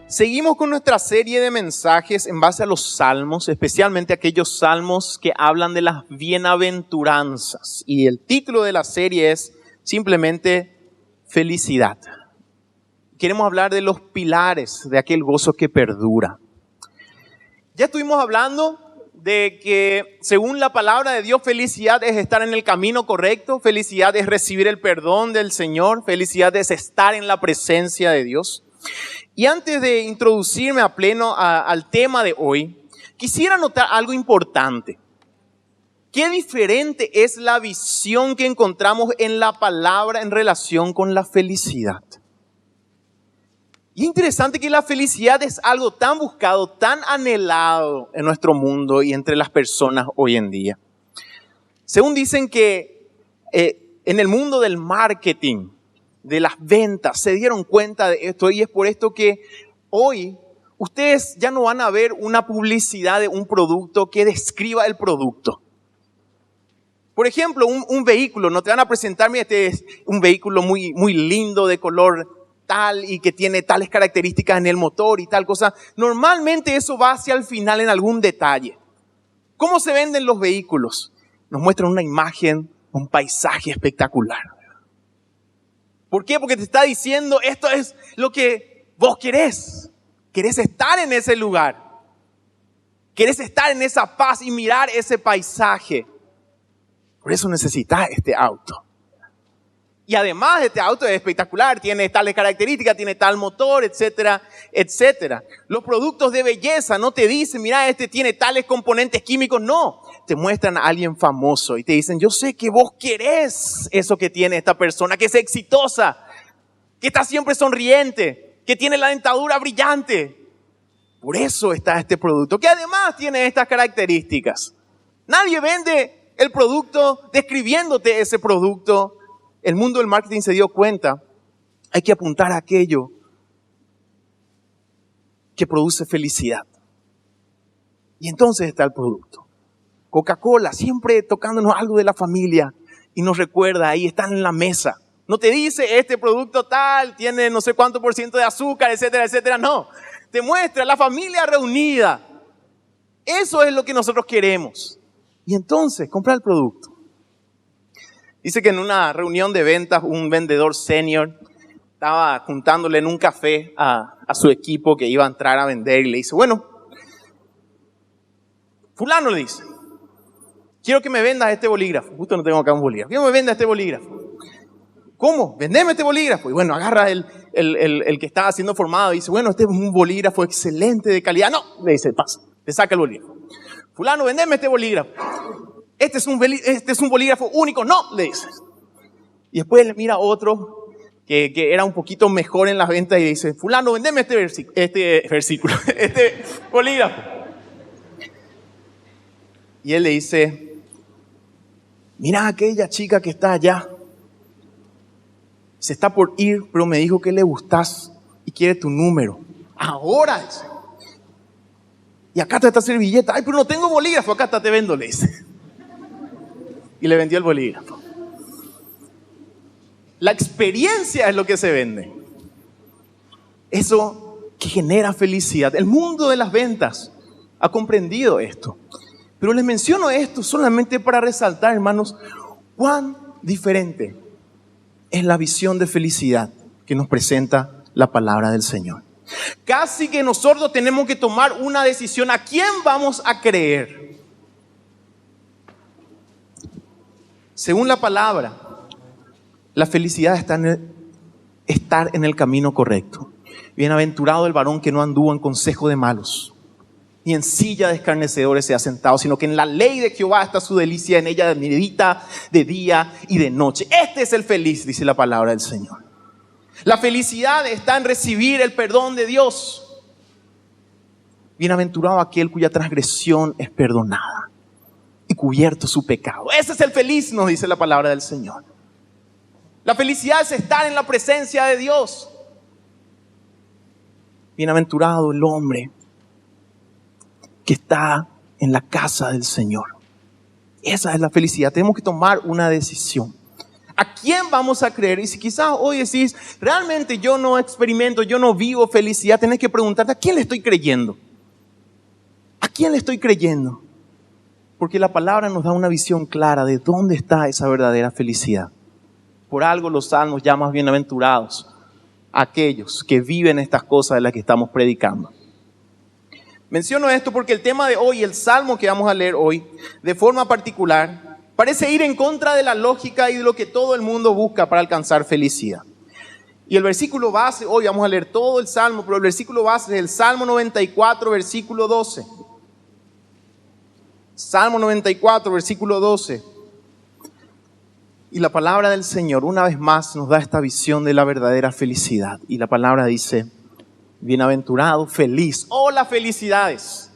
Seguimos con nuestra serie de mensajes en base a los salmos, especialmente aquellos salmos que hablan de las bienaventuranzas. Y el título de la serie es simplemente felicidad. Queremos hablar de los pilares de aquel gozo que perdura. Ya estuvimos hablando de que según la palabra de Dios, felicidad es estar en el camino correcto, felicidad es recibir el perdón del Señor, felicidad es estar en la presencia de Dios. Y antes de introducirme a pleno al tema de hoy, quisiera notar algo importante. Qué diferente es la visión que encontramos en la palabra en relación con la felicidad. Y es interesante que la felicidad es algo tan buscado, tan anhelado en nuestro mundo y entre las personas hoy en día. Según dicen que en el mundo del marketing, de las ventas, se dieron cuenta de esto, y es por esto que hoy ustedes ya no van a ver una publicidad de un producto que describa el producto. Por ejemplo, un vehículo, no te van a presentar, mira, este es un vehículo muy, muy lindo de color tal y que tiene tales características en el motor y tal cosa. Normalmente eso va hacia el final en algún detalle. ¿Cómo se venden los vehículos? Nos muestran una imagen, un paisaje espectacular. ¿Por qué? Porque te está diciendo, esto es lo que vos querés. Querés estar en ese lugar. Querés estar en esa paz y mirar ese paisaje. Por eso necesitas este auto. Y además este auto es espectacular, tiene tales características, tiene tal motor, etcétera, etcétera. Los productos de belleza no te dicen, mira, este tiene tales componentes químicos. No, te muestran a alguien famoso y te dicen, yo sé que vos querés eso que tiene esta persona, que es exitosa, que está siempre sonriente, que tiene la dentadura brillante. Por eso está este producto, que además tiene estas características. Nadie vende el producto describiéndote ese producto. El mundo del marketing se dio cuenta, hay que apuntar a aquello que produce felicidad. Y entonces está el producto. Coca-Cola, siempre tocándonos algo de la familia y nos recuerda, ahí están en la mesa. No te dice, este producto tal, tiene no sé cuánto por ciento de azúcar, etcétera, etcétera. No, te muestra la familia reunida. Eso es lo que nosotros queremos. Y entonces, compra el producto. Dice que en una reunión de ventas, un vendedor senior estaba juntándole en un café a su equipo que iba a entrar a vender y le dice, bueno, fulano le dice, quiero que me vendas este bolígrafo. Justo no tengo acá un bolígrafo. Quiero que me vendas este bolígrafo. ¿Cómo? Vendeme este bolígrafo. Y bueno, agarra el que estaba siendo formado y dice, bueno, este es un bolígrafo excelente de calidad. No, le dice, pasa, te saca el bolígrafo. Fulano, vendeme este bolígrafo. Este es un bolígrafo único. No, le dice. Y después le mira a otro que era un poquito mejor en las ventas y dice, fulano, vendeme este bolígrafo. Y él le dice, mira a aquella chica que está allá. Se está por ir, pero me dijo que le gustás y quiere tu número. Ahora, dice. Y acá está esta servilleta. Ay, pero no tengo bolígrafo, acá está, te vendo, le dice. Y le vendió el bolígrafo. La experiencia es lo que se vende. Eso que genera felicidad. El mundo de las ventas ha comprendido esto. Pero les menciono esto solamente para resaltar, hermanos, cuán diferente es la visión de felicidad que nos presenta la palabra del Señor. Casi que nosotros tenemos que tomar una decisión a quién vamos a creer. Según la palabra, la felicidad está en estar en el camino correcto. Bienaventurado el varón que no anduvo en consejo de malos, ni en silla de escarnecedores se ha sentado, sino que en la ley de Jehová está su delicia, en ella medita de día y de noche. Este es el feliz, dice la palabra del Señor. La felicidad está en recibir el perdón de Dios. Bienaventurado aquel cuya transgresión es perdonada y cubierto su pecado. Ese es el feliz, nos dice la palabra del Señor. La felicidad es estar en la presencia de Dios. Bienaventurado el hombre que está en la casa del Señor. Esa es la felicidad. Tenemos que tomar una decisión. ¿A quién vamos a creer? Y si quizás hoy decís, realmente yo no experimento, yo no vivo felicidad, tenés que preguntarte, ¿a quién le estoy creyendo? ¿A quién le estoy creyendo? Porque la palabra nos da una visión clara de dónde está esa verdadera felicidad. Por algo los salmos llaman bienaventurados a aquellos que viven estas cosas de las que estamos predicando. Menciono esto porque el tema de hoy, el salmo que vamos a leer hoy, de forma particular, parece ir en contra de la lógica y de lo que todo el mundo busca para alcanzar felicidad. Y el versículo base, hoy vamos a leer todo el salmo, pero el versículo base es el Salmo 94, versículo 12. Salmo 94, versículo 12. Y la palabra del Señor, una vez más, nos da esta visión de la verdadera felicidad. Y la palabra dice, bienaventurado, feliz. ¡Hola, felicidades!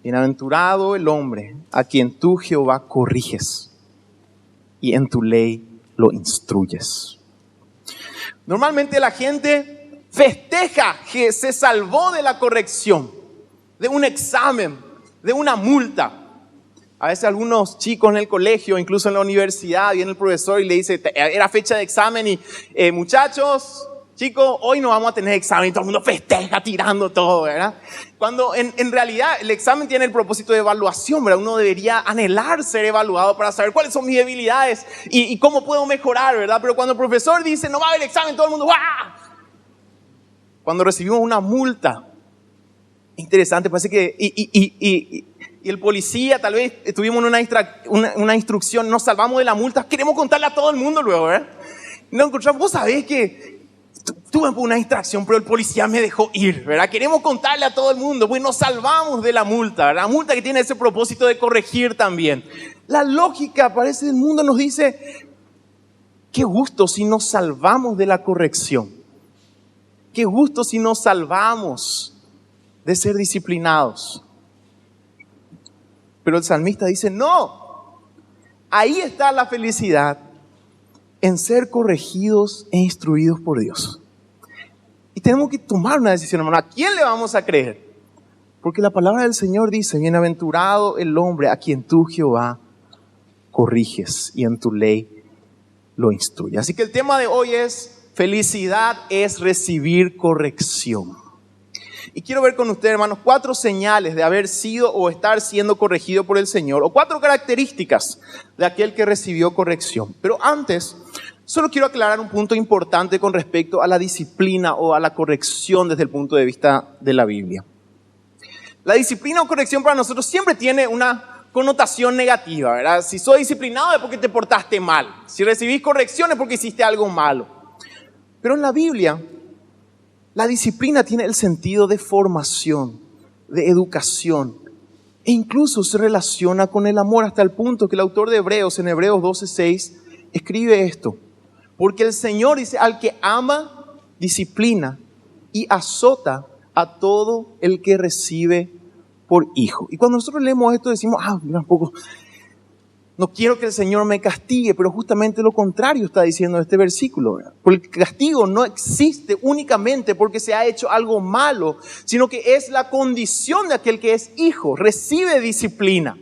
Bienaventurado el hombre a quien tú, Jehová, corriges y en tu ley lo instruyes. Normalmente la gente festeja que se salvó de la corrección, de un examen, de una multa. A veces algunos chicos en el colegio, incluso en la universidad, viene el profesor y le dice, era fecha de examen y muchachos, chicos, hoy no vamos a tener examen y todo el mundo festeja tirando todo, ¿verdad? Cuando en realidad el examen tiene el propósito de evaluación, ¿verdad? Uno debería anhelar ser evaluado para saber cuáles son mis debilidades y cómo puedo mejorar, ¿verdad? Pero cuando el profesor dice, no va a haber examen, todo el mundo, ¡ah! Cuando recibimos una multa, interesante, parece que, y el policía, tal vez tuvimos una instrucción, nos salvamos de la multa, queremos contarle a todo el mundo luego, ¿verdad? No encontramos, vos sabés que tuve una distracción, pero el policía me dejó ir, ¿verdad? Queremos contarle a todo el mundo, pues nos salvamos de la multa, ¿verdad? La multa que tiene ese propósito de corregir también. La lógica, parece, del mundo nos dice, qué gusto si nos salvamos de la corrección. Qué gusto si nos salvamos de ser disciplinados. Pero el salmista dice, no, ahí está la felicidad, en ser corregidos e instruidos por Dios. Y tenemos que tomar una decisión, hermano. ¿A quién le vamos a creer? Porque la palabra del Señor dice, bienaventurado el hombre a quien tú, Jehová, corriges y en tu ley lo instruyes. Así que el tema de hoy es, felicidad es recibir corrección. Y quiero ver con ustedes, hermanos, 4 señales de haber sido o estar siendo corregido por el Señor, o 4 características de aquel que recibió corrección. Pero antes, solo quiero aclarar un punto importante con respecto a la disciplina o a la corrección desde el punto de vista de la Biblia. La disciplina o corrección para nosotros siempre tiene una connotación negativa, ¿verdad? Si sos disciplinado es porque te portaste mal. Si recibís corrección es porque hiciste algo malo. Pero en la Biblia, la disciplina tiene el sentido de formación, de educación, e incluso se relaciona con el amor hasta el punto que el autor de Hebreos, en Hebreos 12:6, escribe esto. Porque el Señor dice, al que ama, disciplina y azota a todo el que recibe por hijo. Y cuando nosotros leemos esto decimos, mira un poco, no quiero que el Señor me castigue, pero justamente lo contrario está diciendo este versículo, ¿verdad? Porque el castigo no existe únicamente porque se ha hecho algo malo, sino que es la condición de aquel que es hijo, recibe disciplina.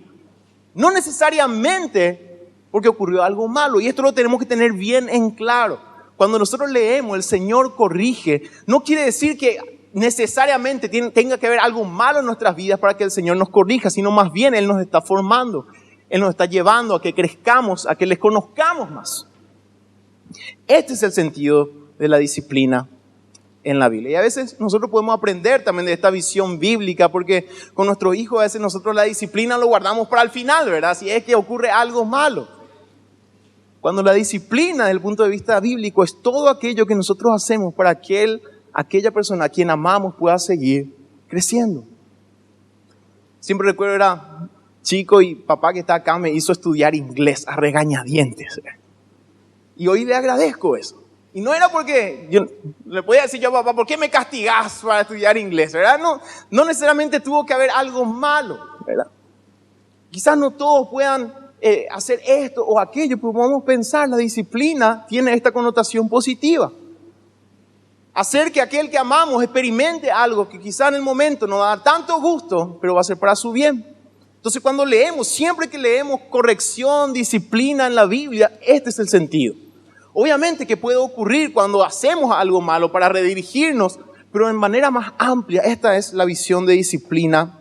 No necesariamente porque ocurrió algo malo, y esto lo tenemos que tener bien en claro. Cuando nosotros leemos, el Señor corrige, no quiere decir que necesariamente tenga que haber algo malo en nuestras vidas para que el Señor nos corrija, sino más bien Él nos está formando. Él nos está llevando a que crezcamos, a que les conozcamos más. Este es el sentido de la disciplina en la Biblia. Y a veces nosotros podemos aprender también de esta visión bíblica, porque con nuestros hijos a veces nosotros la disciplina lo guardamos para el final, ¿verdad? Si es que ocurre algo malo. Cuando la disciplina, desde el punto de vista bíblico, es todo aquello que nosotros hacemos para aquella persona a quien amamos pueda seguir creciendo. Siempre recuerdo, era chico y papá que está acá me hizo estudiar inglés a regañadientes. Y hoy le agradezco eso. Y no era porque yo le podía decir yo, papá, ¿por qué me castigás para estudiar inglés? ¿Verdad? No necesariamente tuvo que haber algo malo, ¿verdad? Quizás no todos puedan hacer esto o aquello, pero podemos pensar, la disciplina tiene esta connotación positiva. Hacer que aquel que amamos experimente algo que quizás en el momento no va a dar tanto gusto, pero va a ser para su bien. Entonces cuando leemos, siempre que leemos corrección, disciplina en la Biblia, este es el sentido. Obviamente que puede ocurrir cuando hacemos algo malo para redirigirnos, pero en manera más amplia, esta es la visión de disciplina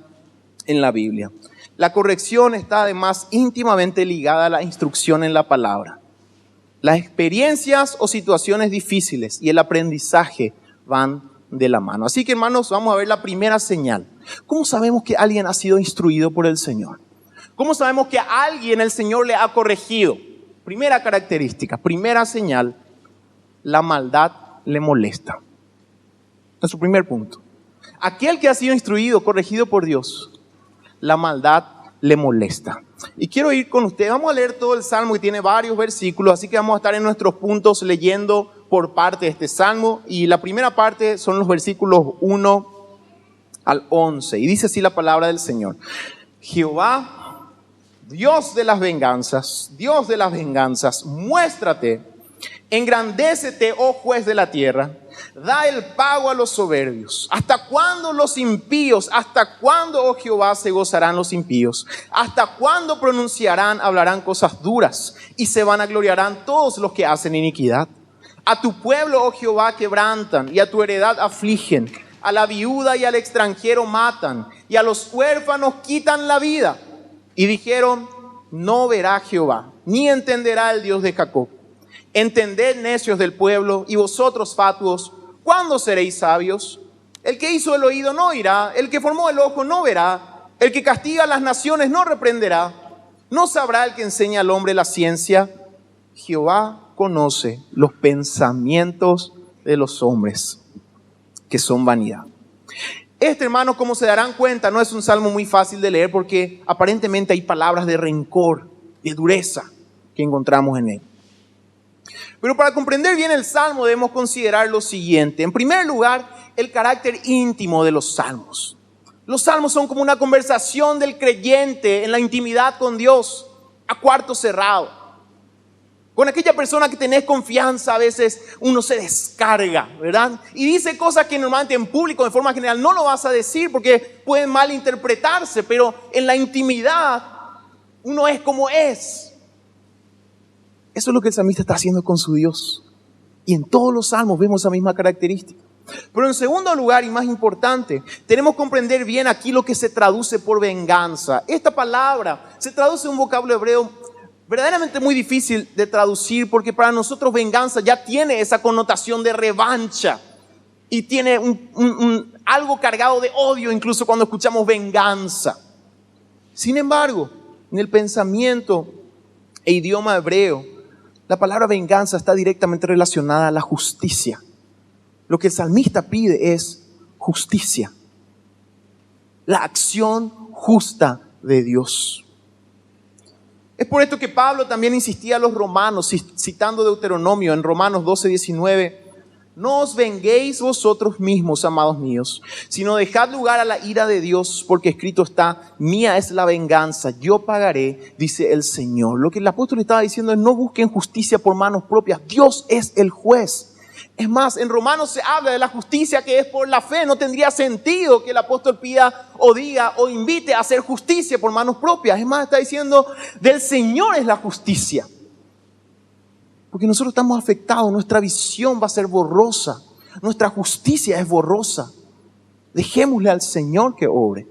en la Biblia. La corrección está además íntimamente ligada a la instrucción en la palabra. Las experiencias o situaciones difíciles y el aprendizaje van de la mano. Así que, hermanos, vamos a ver la primera señal. ¿Cómo sabemos que alguien ha sido instruido por el Señor? ¿Cómo sabemos que a alguien el Señor le ha corregido? Primera característica, primera señal, la maldad le molesta. Nuestro primer punto. Aquel que ha sido instruido, corregido por Dios, la maldad le molesta. Y quiero ir con ustedes, vamos a leer todo el Salmo que tiene varios versículos, así que vamos a estar en nuestros puntos leyendo por parte de este Salmo. Y la primera parte son los versículos 1 al 11. Y dice así la palabra del Señor. Jehová, Dios de las venganzas, muéstrate, engrandécete, oh juez de la tierra. Da el pago a los soberbios. ¿Hasta cuándo los impíos? ¿Hasta cuándo, oh Jehová, se gozarán los impíos? ¿Hasta cuándo hablarán cosas duras y se vanagloriarán todos los que hacen iniquidad? A tu pueblo, oh Jehová, quebrantan y a tu heredad afligen. A la viuda y al extranjero matan y a los huérfanos quitan la vida. Y dijeron, no verá Jehová, ni entenderá el Dios de Jacob. Entended, necios del pueblo, y vosotros fatuos, ¿cuándo seréis sabios? El que hizo el oído no oirá, el que formó el ojo no verá, el que castiga a las naciones no reprenderá. ¿No sabrá el que enseña al hombre la ciencia? Jehová conoce los pensamientos de los hombres, que son vanidad. Hermanos, como se darán cuenta, no es un salmo muy fácil de leer porque aparentemente hay palabras de rencor, de dureza que encontramos en él. Pero para comprender bien el Salmo debemos considerar lo siguiente. En primer lugar, el carácter íntimo de los salmos. Los salmos son como una conversación del creyente en la intimidad con Dios, a cuarto cerrado. Con aquella persona que tenés confianza, a veces uno se descarga, ¿verdad? Y dice cosas que normalmente en público, de forma general, no lo vas a decir porque pueden malinterpretarse, pero en la intimidad uno es como es. Eso es lo que el salmista está haciendo con su Dios. Y en todos los salmos vemos esa misma característica. Pero en segundo lugar, y más importante, tenemos que comprender bien aquí lo que se traduce por venganza. Esta palabra se traduce en un vocablo hebreo verdaderamente muy difícil de traducir, porque para nosotros venganza ya tiene esa connotación de revancha. Y tiene algo cargado de odio incluso cuando escuchamos venganza. Sin embargo, en el pensamiento e idioma hebreo, la palabra venganza está directamente relacionada a la justicia. Lo que el salmista pide es justicia. La acción justa de Dios. Es por esto que Pablo también insistía a los romanos, citando Deuteronomio en Romanos 12:19. No os venguéis vosotros mismos, amados míos, sino dejad lugar a la ira de Dios, porque escrito está, mía es la venganza, yo pagaré, dice el Señor. Lo que el apóstol estaba diciendo es, no busquen justicia por manos propias, Dios es el juez. Es más, en Romanos se habla de la justicia que es por la fe. No tendría sentido que el apóstol pida o diga o invite a hacer justicia por manos propias. Es más, está diciendo, del Señor es la justicia. Porque nosotros estamos afectados, nuestra visión va a ser borrosa, nuestra justicia es borrosa. Dejémosle al Señor que obre.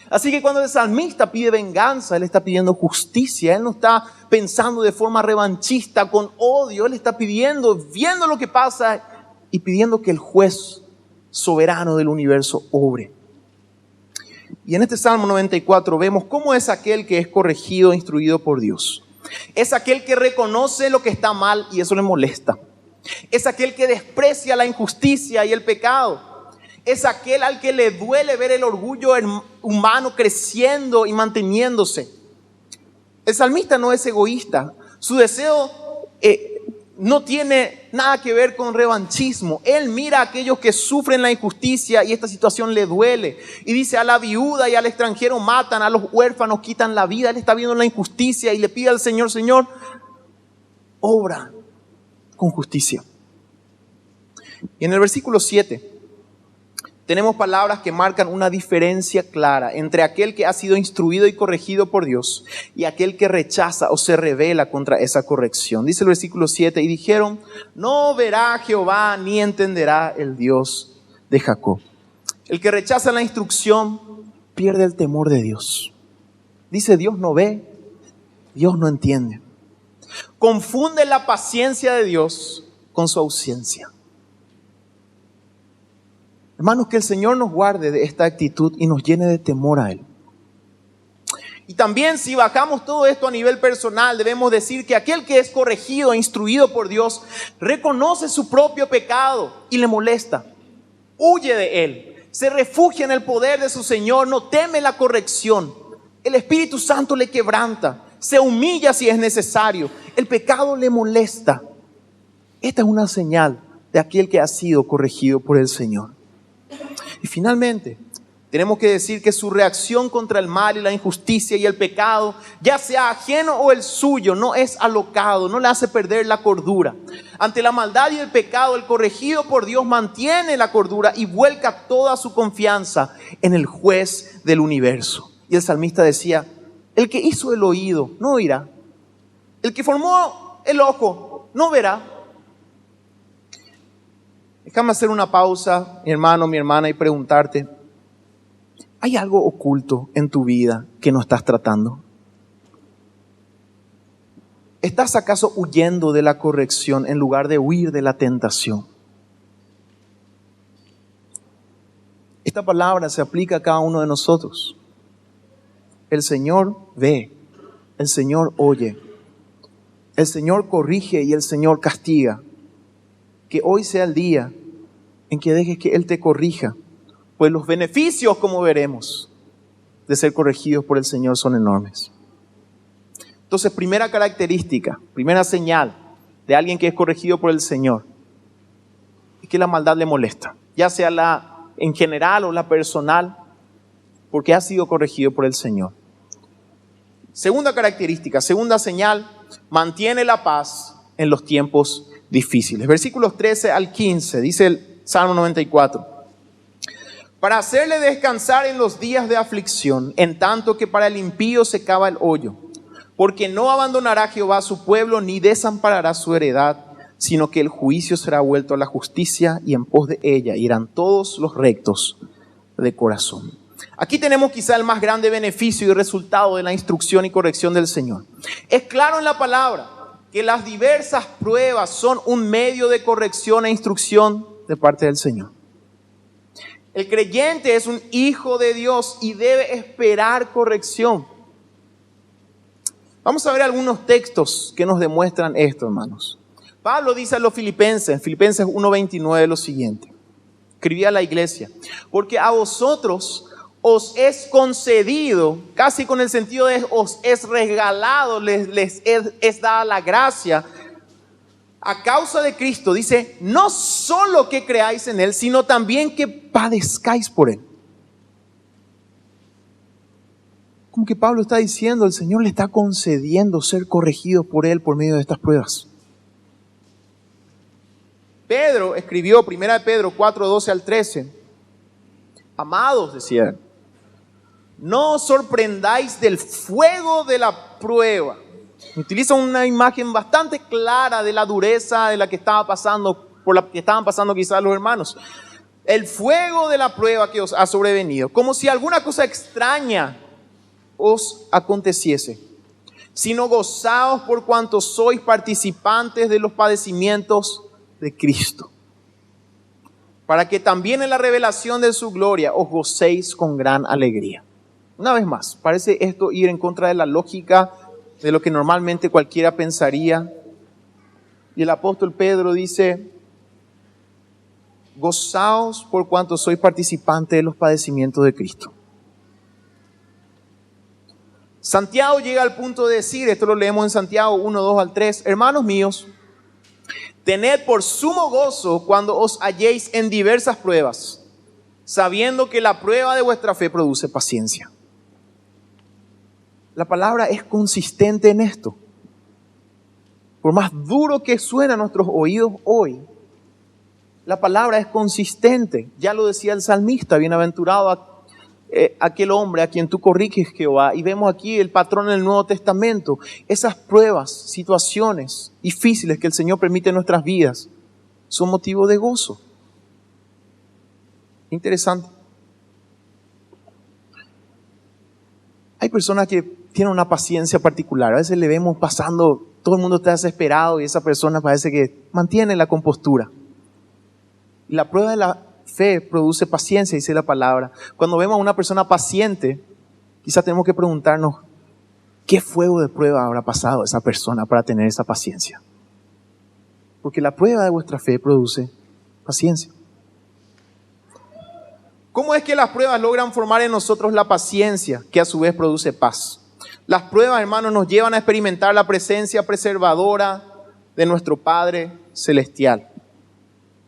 Así que cuando el salmista pide venganza, él está pidiendo justicia. Él no está pensando de forma revanchista, con odio. Él está pidiendo, viendo lo que pasa y pidiendo que el juez soberano del universo obre. Y en este Salmo 94 vemos cómo es aquel que es corregido e instruido por Dios. Es aquel que reconoce lo que está mal y eso le molesta. Es aquel que desprecia la injusticia y el pecado. Es aquel al que le duele ver el orgullo humano creciendo y manteniéndose. El salmista no es egoísta. Su deseo no tiene nada que ver con revanchismo. Él mira a aquellos que sufren la injusticia y esta situación le duele. Y dice, a la viuda y al extranjero matan, a los huérfanos quitan la vida. Él está viendo la injusticia y le pide al Señor, Señor, obra con justicia. Y en el versículo 7 tenemos palabras que marcan una diferencia clara entre aquel que ha sido instruido y corregido por Dios y aquel que rechaza o se rebela contra esa corrección. Dice el versículo 7, y dijeron, no verá Jehová ni entenderá el Dios de Jacob. El que rechaza la instrucción pierde el temor de Dios. Dice, Dios no ve, Dios no entiende. Confunde la paciencia de Dios con su ausencia. Hermanos, que el Señor nos guarde de esta actitud y nos llene de temor a Él. Y también, si bajamos todo esto a nivel personal, debemos decir que aquel que es corregido e instruido por Dios reconoce su propio pecado y le molesta. Huye de él, se refugia en el poder de su Señor, no teme la corrección. El Espíritu Santo le quebranta, se humilla si es necesario. El pecado le molesta. Esta es una señal de aquel que ha sido corregido por el Señor. Y finalmente, tenemos que decir que su reacción contra el mal y la injusticia y el pecado, ya sea ajeno o el suyo, no es alocado, no le hace perder la cordura. Ante la maldad y el pecado, el corregido por Dios mantiene la cordura y vuelca toda su confianza en el juez del universo. Y el salmista decía, el que hizo el oído no oirá, el que formó el ojo no verá. Déjame hacer una pausa, mi hermano, mi hermana, y preguntarte, ¿hay algo oculto en tu vida que no estás tratando? ¿Estás acaso huyendo de la corrección en lugar de huir de la tentación? Esta palabra se aplica a cada uno de nosotros. El Señor ve, el Señor oye, el Señor corrige y el Señor castiga. Que hoy sea el día en que dejes que Él te corrija, pues los beneficios, como veremos, de ser corregidos por el Señor son enormes. Entonces, primera característica, primera señal de alguien que es corregido por el Señor, es que la maldad le molesta, ya sea la en general o la personal, porque ha sido corregido por el Señor. Segunda característica, segunda señal, mantiene la paz en los tiempos difíciles. Versículos 13 al 15, dice el Salmo 94. Para hacerle descansar en los días de aflicción, en tanto que para el impío se cava el hoyo. Porque no abandonará Jehová a su pueblo, ni desamparará su heredad, sino que el juicio será vuelto a la justicia, y en pos de ella irán todos los rectos de corazón. Aquí tenemos quizá el más grande beneficio y resultado de la instrucción y corrección del Señor. Es claro en la palabra que las diversas pruebas son un medio de corrección e instrucción de parte del Señor. El creyente es un hijo de Dios y debe esperar corrección. Vamos a ver algunos textos que nos demuestran esto, hermanos. Pablo dice a los Filipenses 1:29 lo siguiente. Escribía a la iglesia, porque a vosotros os es concedido, casi con el sentido de os es regalado, les es dada la gracia, a causa de Cristo, dice, no solo que creáis en Él, sino también que padezcáis por Él. Como que Pablo está diciendo, el Señor le está concediendo ser corregido por Él por medio de estas pruebas. Pedro escribió, 1 Pedro 4:12 al 13, amados, decía él, no os sorprendáis del fuego de la prueba. Utiliza una imagen bastante clara de la dureza de la que estaba pasando, por la que estaban pasando quizás los hermanos. El fuego de la prueba que os ha sobrevenido, como si alguna cosa extraña os aconteciese, sino gozaos por cuanto sois participantes de los padecimientos de Cristo, para que también en la revelación de su gloria os gocéis con gran alegría. Una vez más, parece esto ir en contra de la lógica de lo que normalmente cualquiera pensaría. Y el apóstol Pedro dice, gozaos por cuanto sois participantes de los padecimientos de Cristo. Santiago llega al punto de decir, esto lo leemos en Santiago 1:2 al 3, hermanos míos, tened por sumo gozo cuando os halléis en diversas pruebas, sabiendo que la prueba de vuestra fe produce paciencia. La palabra es consistente en esto. Por más duro que suena a nuestros oídos hoy, La palabra es consistente. Ya lo decía el salmista, bienaventurado aquel hombre a quien tú corriges, Jehová. Y vemos aquí el patrón en el Nuevo Testamento. Esas pruebas, situaciones difíciles que el Señor permite en nuestras vidas son motivo de gozo. Interesante. Hay personas que tienen una paciencia particular. A veces le vemos pasando, todo el mundo está desesperado y esa persona parece que mantiene la compostura. La prueba de la fe produce paciencia, dice la palabra. Cuando vemos a una persona paciente, quizás tenemos que preguntarnos, ¿qué fuego de prueba habrá pasado esa persona para tener esa paciencia? Porque la prueba de vuestra fe produce paciencia. ¿Cómo es que las pruebas logran formar en nosotros la paciencia, que a su vez produce paz? Las pruebas, hermanos, nos llevan a experimentar la presencia preservadora de nuestro Padre Celestial.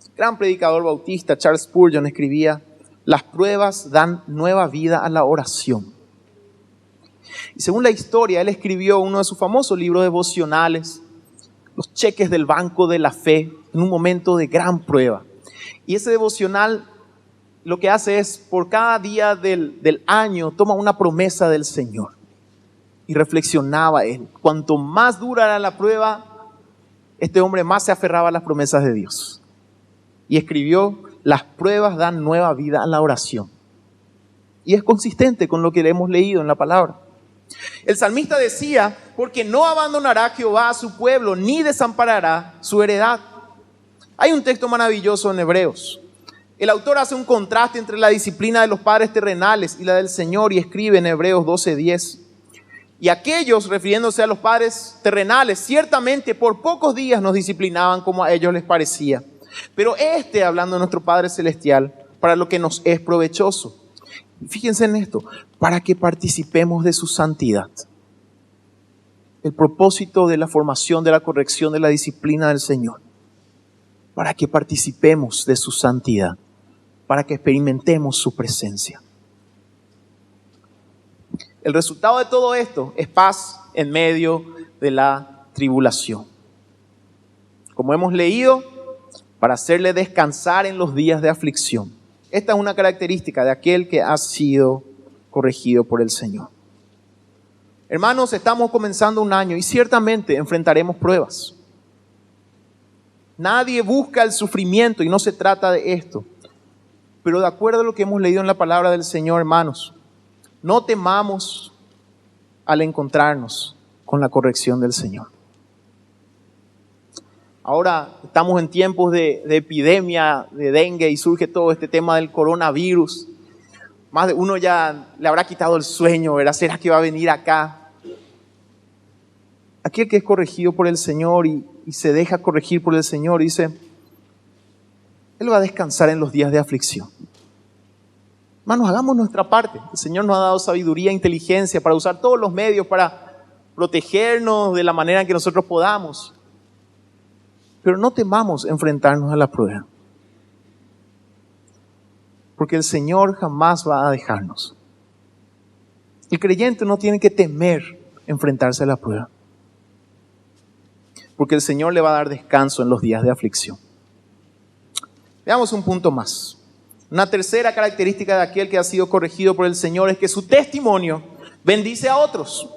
El gran predicador bautista Charles Spurgeon escribía: las pruebas dan nueva vida a la oración. Y según la historia, él escribió uno de sus famosos libros devocionales, Los cheques del banco de la fe, en un momento de gran prueba. Y ese devocional lo que hace es, por cada día del año, toma una promesa del Señor. Y reflexionaba él. Cuanto más dura era la prueba, este hombre más se aferraba a las promesas de Dios. Y escribió: las pruebas dan nueva vida a la oración. Y es consistente con lo que hemos leído en la palabra. El salmista decía: porque no abandonará Jehová a su pueblo, ni desamparará su heredad. Hay un texto maravilloso en Hebreos. El autor hace un contraste entre la disciplina de los padres terrenales y la del Señor y escribe en Hebreos 12:10. Y aquellos, refiriéndose a los padres terrenales, ciertamente por pocos días nos disciplinaban como a ellos les parecía. Pero hablando de nuestro Padre Celestial, para lo que nos es provechoso. Fíjense en esto: para que participemos de su santidad. El propósito de la formación, de la corrección, de la disciplina del Señor. Para que participemos de su santidad. Para que experimentemos su presencia. El resultado de todo esto es paz en medio de la tribulación. Como hemos leído, para hacerle descansar en los días de aflicción. Esta es una característica de aquel que ha sido corregido por el Señor. Hermanos, estamos comenzando un año y ciertamente enfrentaremos pruebas. Nadie busca el sufrimiento y no se trata de esto. Pero de acuerdo a lo que hemos leído en la palabra del Señor, hermanos, no temamos al encontrarnos con la corrección del Señor. Ahora estamos en tiempos de epidemia, de dengue, y surge todo este tema del coronavirus. Más de uno ya le habrá quitado el sueño, ¿verdad? ¿Será que va a venir acá? Aquel que es corregido por el Señor y se deja corregir por el Señor, dice, Él va a descansar en los días de aflicción. Hermanos, hagamos nuestra parte. El Señor nos ha dado sabiduría e inteligencia para usar todos los medios para protegernos de la manera en que nosotros podamos. Pero no temamos enfrentarnos a la prueba. Porque el Señor jamás va a dejarnos. El creyente no tiene que temer enfrentarse a la prueba. Porque el Señor le va a dar descanso en los días de aflicción. Veamos un punto más. Una tercera característica de aquel que ha sido corregido por el Señor es que su testimonio bendice a otros.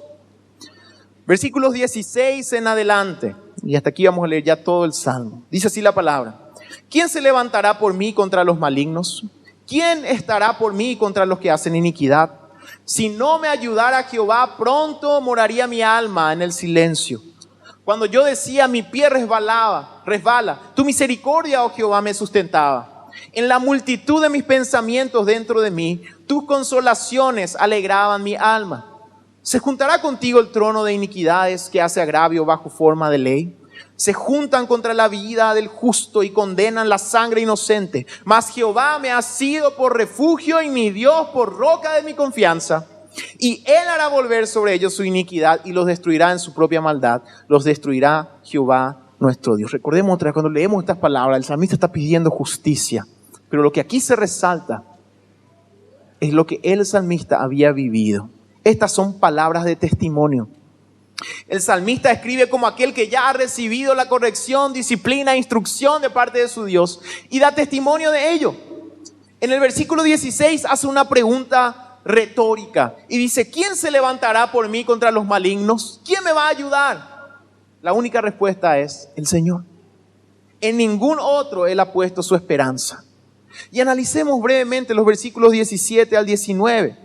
Versículos 16 en adelante. Y hasta aquí vamos a leer ya todo el Salmo. Dice así la palabra: ¿quién se levantará por mí contra los malignos? ¿Quién estará por mí contra los que hacen iniquidad? Si no me ayudara Jehová, pronto moraría mi alma en el silencio. Cuando yo decía, mi pie resbala, tu misericordia, oh Jehová, me sustentaba. En la multitud de mis pensamientos dentro de mí, tus consolaciones alegraban mi alma. ¿Se juntará contigo el trono de iniquidades que hace agravio bajo forma de ley? Se juntan contra la vida del justo y condenan la sangre inocente. Mas Jehová me ha sido por refugio y mi Dios por roca de mi confianza. Y Él hará volver sobre ellos su iniquidad y los destruirá en su propia maldad. Los destruirá Jehová nuestro Dios. Recordemos otra vez, cuando leemos estas palabras, el salmista está pidiendo justicia. Pero lo que aquí se resalta es lo que el salmista había vivido. Estas son palabras de testimonio. El salmista escribe como aquel que ya ha recibido la corrección, disciplina, instrucción de parte de su Dios y da testimonio de ello. En el versículo 16 hace una pregunta retórica y dice: ¿quién se levantará por mí contra los malignos? ¿Quién me va a ayudar? La única respuesta es el Señor. En ningún otro Él ha puesto su esperanza. Y analicemos brevemente los versículos 17 al 19.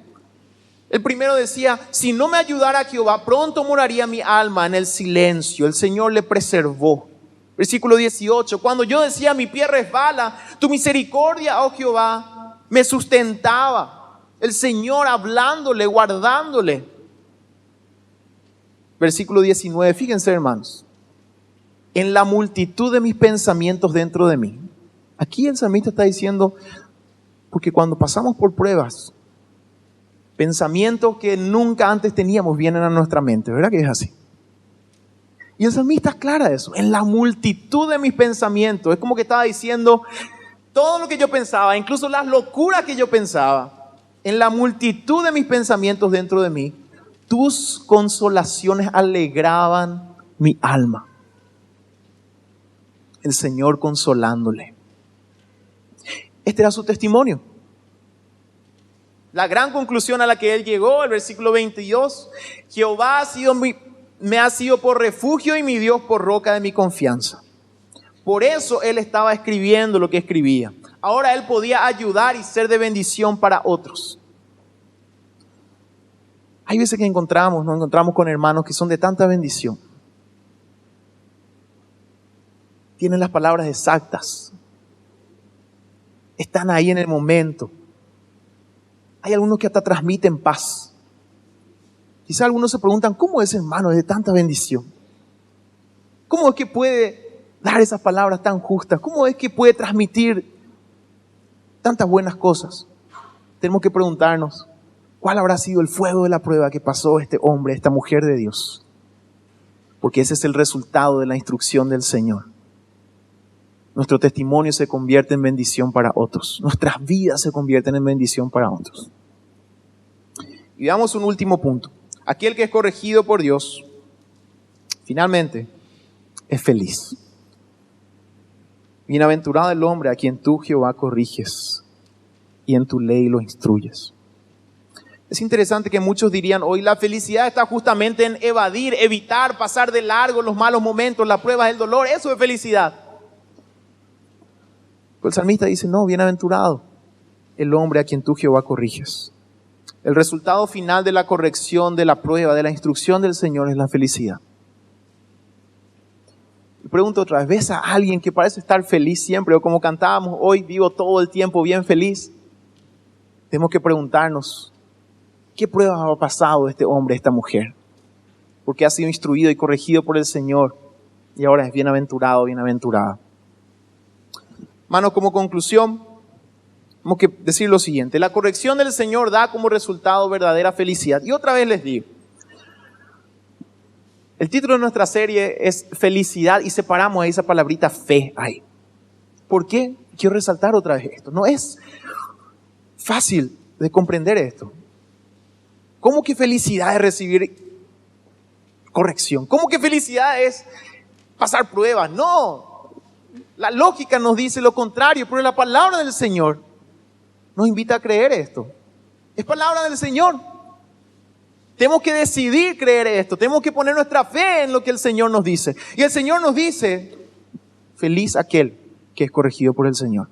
El primero decía: si no me ayudara Jehová, pronto moraría mi alma en el silencio. El Señor le preservó. Versículo 18: cuando yo decía mi pie resbala, tu misericordia, oh Jehová, me sustentaba. El Señor hablándole, guardándole. Versículo 19, fíjense hermanos: en la multitud de mis pensamientos dentro de mí. Aquí el salmista está diciendo, porque cuando pasamos por pruebas, pensamientos que nunca antes teníamos vienen a nuestra mente, ¿verdad que es así? Y el salmista aclara eso: en la multitud de mis pensamientos. Es como que estaba diciendo, todo lo que yo pensaba, incluso las locuras que yo pensaba, en la multitud de mis pensamientos dentro de mí, tus consolaciones alegraban mi alma. El Señor consolándole. Este era su testimonio. La gran conclusión a la que él llegó, el versículo 22, Jehová me ha sido por refugio y mi Dios por roca de mi confianza. Por eso él estaba escribiendo lo que escribía. Ahora él podía ayudar y ser de bendición para otros. Hay veces que nos encontramos con hermanos que son de tanta bendición. Tienen las palabras exactas. Están ahí en el momento. Hay algunos que hasta transmiten paz. Quizá algunos se preguntan: ¿cómo ese hermano es de tanta bendición? ¿Cómo es que puede dar esas palabras tan justas? ¿Cómo es que puede transmitir tantas buenas cosas? Tenemos que preguntarnos: ¿cuál habrá sido el fuego de la prueba que pasó este hombre, esta mujer de Dios? Porque ese es el resultado de la instrucción del Señor. Nuestro testimonio se convierte en bendición para otros. Nuestras vidas se convierten en bendición para otros. Y veamos un último punto. Aquel que es corregido por Dios, finalmente, es feliz. Bienaventurado el hombre a quien tú, Jehová, corriges y en tu ley lo instruyes. Es interesante que muchos dirían hoy: la felicidad está justamente en evitar, pasar de largo los malos momentos, las pruebas, el dolor. Eso es felicidad. Pero el salmista dice: no, bienaventurado el hombre a quien tú, Jehová, corriges. El resultado final de la corrección, de la prueba, de la instrucción del Señor es la felicidad. Y pregunto otra vez: ¿ves a alguien que parece estar feliz siempre? O como cantábamos hoy: vivo todo el tiempo bien feliz. Tenemos que preguntarnos: ¿qué pruebas ha pasado este hombre, esta mujer? Porque ha sido instruido y corregido por el Señor y ahora es bienaventurado, bienaventurada. Hermanos, como conclusión, tenemos que decir lo siguiente: la corrección del Señor da como resultado verdadera felicidad. Y otra vez les digo, el título de nuestra serie es felicidad y separamos ahí esa palabrita fe ahí. ¿Por qué? Quiero resaltar otra vez esto. No es fácil de comprender esto. ¿Cómo que felicidad es recibir corrección? ¿Cómo que felicidad es pasar pruebas? No. La lógica nos dice lo contrario, pero la palabra del Señor nos invita a creer esto. Es palabra del Señor. Tenemos que decidir creer esto. Tenemos que poner nuestra fe en lo que el Señor nos dice. Y el Señor nos dice: feliz aquel que es corregido por el Señor.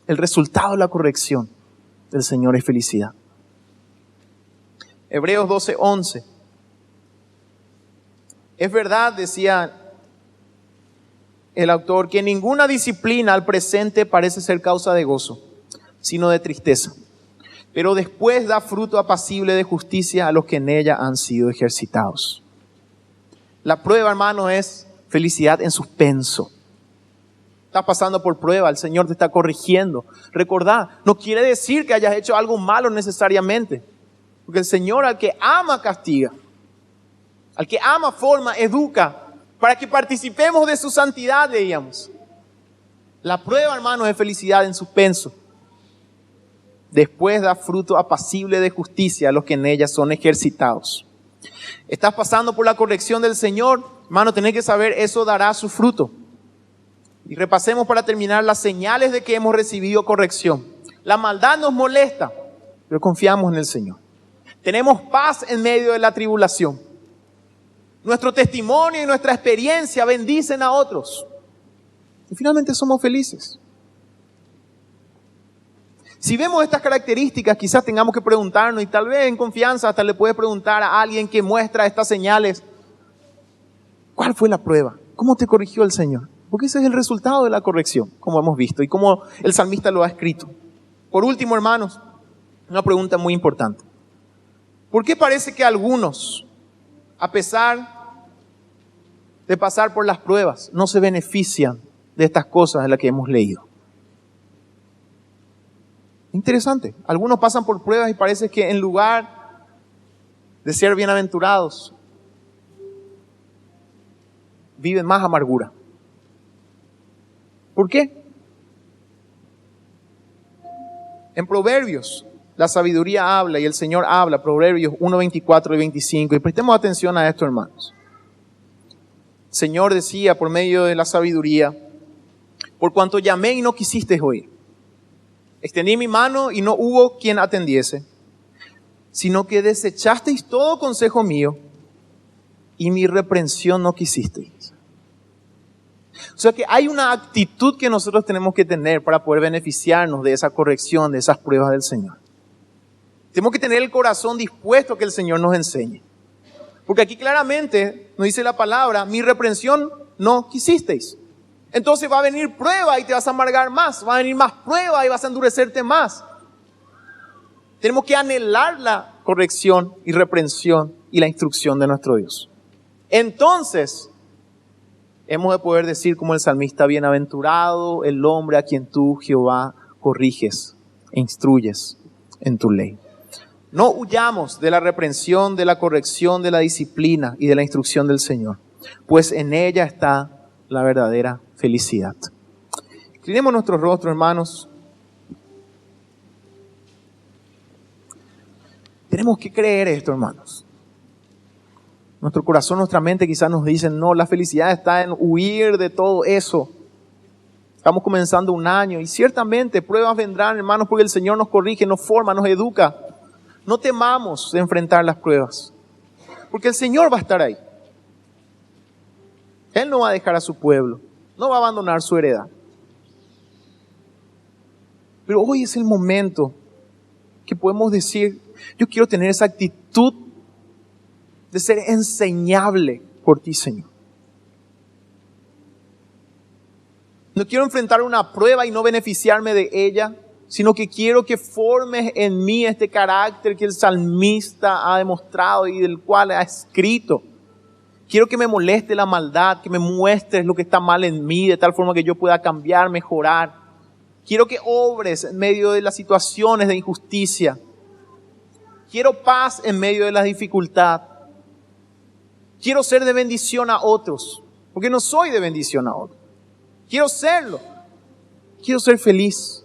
El resultado de la corrección del Señor es felicidad. Hebreos 12:11. Es verdad, decía el autor, que ninguna disciplina al presente parece ser causa de gozo, sino de tristeza. Pero después da fruto apacible de justicia a los que en ella han sido ejercitados. La prueba, hermano, es felicidad en suspenso. Estás pasando por prueba, el Señor te está corrigiendo. Recordá, no quiere decir que hayas hecho algo malo necesariamente. Porque el Señor al que ama castiga. Al que ama forma, educa, para que participemos de su santidad, leíamos. La prueba, hermano, es felicidad en suspenso. Después da fruto apacible de justicia a los que en ella son ejercitados. Estás pasando por la corrección del Señor, hermano, tenés que saber, eso dará su fruto. Y repasemos para terminar las señales de que hemos recibido corrección. La maldad nos molesta, pero confiamos en el Señor. Tenemos paz en medio de la tribulación. Nuestro testimonio y nuestra experiencia bendicen a otros. Y finalmente somos felices. Si vemos estas características, quizás tengamos que preguntarnos, y tal vez en confianza hasta le puedes preguntar a alguien que muestra estas señales: ¿cuál fue la prueba? ¿Cómo te corrigió el Señor? Porque ese es el resultado de la corrección, como hemos visto, y como el salmista lo ha escrito. Por último, hermanos, una pregunta muy importante. ¿Por qué parece que algunos, a pesar de pasar por las pruebas, no se benefician de estas cosas de las que hemos leído? Interesante. Algunos pasan por pruebas y parece que en lugar de ser bienaventurados, viven más amargura. ¿Por qué? En Proverbios, la sabiduría habla y el Señor habla, Proverbios 1, 24 y 25. Y prestemos atención a esto, hermanos. El Señor decía por medio de la sabiduría: por cuanto llamé y no quisiste oír, extendí mi mano y no hubo quien atendiese, sino que desechasteis todo consejo mío y mi reprensión no quisisteis. O sea que hay una actitud que nosotros tenemos que tener para poder beneficiarnos de esa corrección, de esas pruebas del Señor. Tenemos que tener el corazón dispuesto a que el Señor nos enseñe. Porque aquí claramente nos dice la palabra: mi reprensión no quisisteis. Entonces va a venir prueba y te vas a amargar más. Va a venir más prueba y vas a endurecerte más. Tenemos que anhelar la corrección y reprensión y la instrucción de nuestro Dios. Entonces, hemos de poder decir como el salmista: bienaventurado el hombre a quien tú, Jehová, corriges e instruyes en tu ley. No huyamos de la reprensión, de la corrección, de la disciplina y de la instrucción del Señor, pues en ella está la verdadera felicidad. Inclinemos nuestros rostros, hermanos. Tenemos que creer esto, hermanos. Nuestro corazón, nuestra mente quizás nos dicen: no, la felicidad está en huir de todo eso. Estamos comenzando un año y ciertamente pruebas vendrán, hermanos, porque el Señor nos corrige, nos forma, nos educa. No temamos de enfrentar las pruebas, porque el Señor va a estar ahí. Él no va a dejar a su pueblo, no va a abandonar su heredad. Pero hoy es el momento que podemos decir: yo quiero tener esa actitud de ser enseñable por ti, Señor. No quiero enfrentar una prueba y no beneficiarme de ella, sino que quiero que formes en mí este carácter que el salmista ha demostrado y del cual ha escrito. Quiero que me moleste la maldad, que me muestres lo que está mal en mí, de tal forma que yo pueda cambiar, mejorar. Quiero que obres en medio de las situaciones de injusticia. Quiero paz en medio de la dificultad. Quiero ser de bendición a otros, porque no soy de bendición a otros. Quiero serlo. Quiero ser feliz.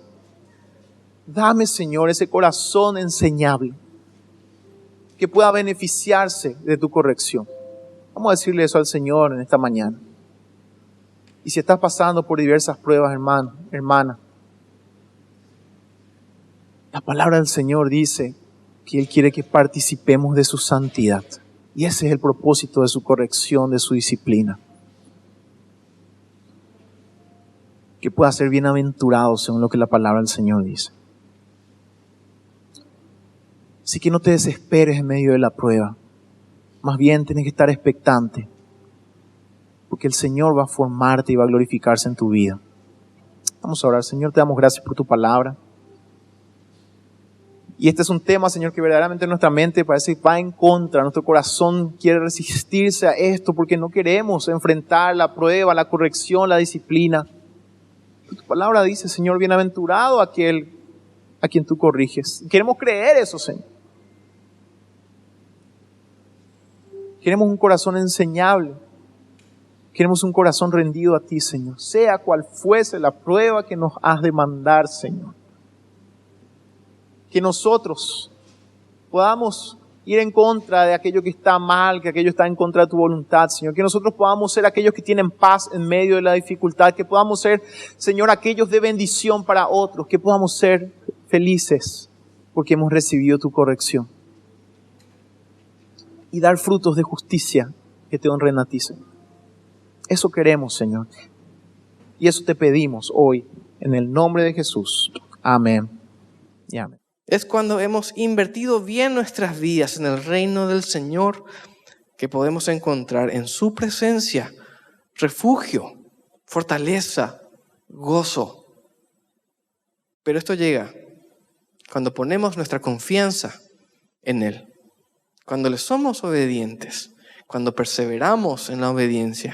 Dame, Señor, ese corazón enseñable que pueda beneficiarse de tu corrección. Vamos a decirle eso al Señor en esta mañana. Y si estás pasando por diversas pruebas, hermano, hermana, la palabra del Señor dice que Él quiere que participemos de su santidad. Y ese es el propósito de su corrección, de su disciplina. Que pueda ser bienaventurado según lo que la palabra del Señor dice. Así que no te desesperes en medio de la prueba. Más bien tienes que estar expectante. Porque el Señor va a formarte y va a glorificarse en tu vida. Vamos a orar. Señor, te damos gracias por tu palabra. Y este es un tema, Señor, que verdaderamente nuestra mente parece que va en contra. Nuestro corazón quiere resistirse a esto porque no queremos enfrentar la prueba, la corrección, la disciplina. Tu palabra dice, Señor, bienaventurado aquel a quien tú corriges. Queremos creer eso, Señor. Queremos un corazón enseñable. Queremos un corazón rendido a ti, Señor. Sea cual fuese la prueba que nos has de mandar, Señor. Que nosotros podamos ir en contra de aquello que está mal, que aquello está en contra de tu voluntad, Señor. Que nosotros podamos ser aquellos que tienen paz en medio de la dificultad, que podamos ser, Señor, aquellos de bendición para otros, que podamos ser felices porque hemos recibido tu corrección. Y dar frutos de justicia que te honren a ti, Señor. Eso queremos, Señor. Y eso te pedimos hoy, en el nombre de Jesús. Amén y amén. Es cuando hemos invertido bien nuestras vidas en el reino del Señor que podemos encontrar en su presencia refugio, fortaleza, gozo. Pero esto llega cuando ponemos nuestra confianza en Él, cuando le somos obedientes, cuando perseveramos en la obediencia.